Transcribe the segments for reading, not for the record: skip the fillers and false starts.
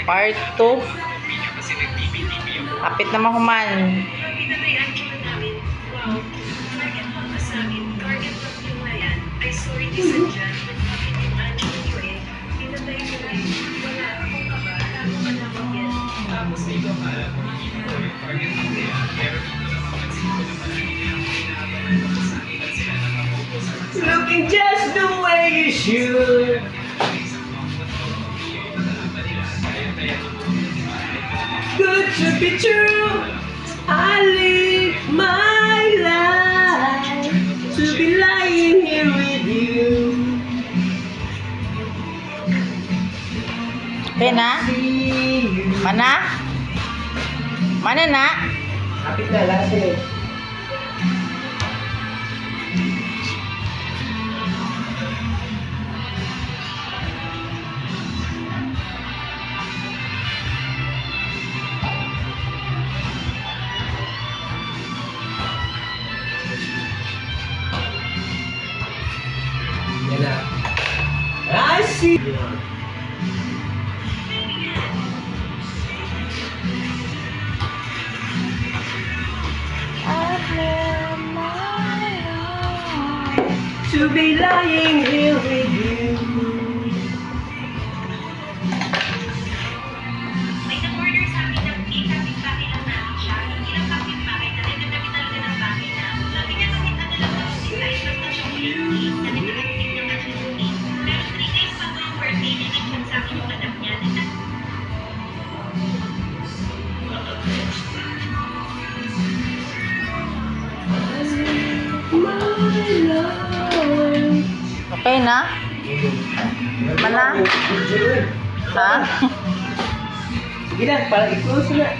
Part 2. Kapit naman kuman. Looking just the way you should. Good to be true. I live my life to be lying here with you. Okay na? Mana? Mana na? Kapit na, last minute. Yan na. I see. To be lying here with you. May nag-order sa akin ng cake, kapit-bahay lang namin siya. Hindi lang kapit-bahay, talaga-dami talaga ng bahay na. Sabi niya kahit ano lang daw sila, basta chocolate cake, talaga-dami niya na siya ng cake. Pero 3 days bago yung birthday, nilipon sa akin yung anak niya. My love. Okay na? Mana? Ha? Sige na, para i-close na.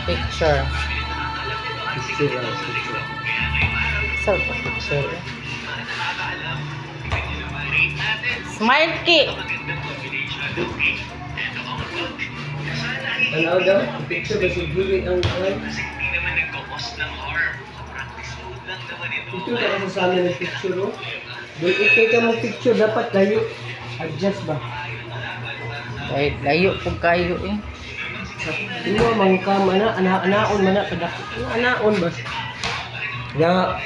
Picture. Picture lang, picture. Saan pa picture? Smile ki. Ano daw? Picture ba siguro ang kawan? Ito ka kasi sa amin ng picture, oh. Doon ito ka mong picture, dapat layo. Adjust ba? Ay, layo po kayo eh. Ino, mga kam, anaon man na, kadak. Anaon ba? Ya.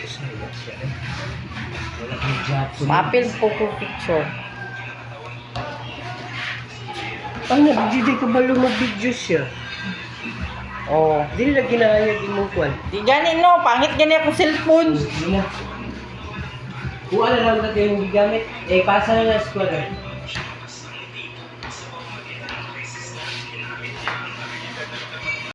Mapil po ko picture. Ang nabigyan ka balo mag-video siya. Oh. Dili na ginahayag imong kwan. Di gani no, pangit gani akong cellphone. Hindi na. Kuha na lang natin yung gigamit. Eh, pasa na na sa eskwela.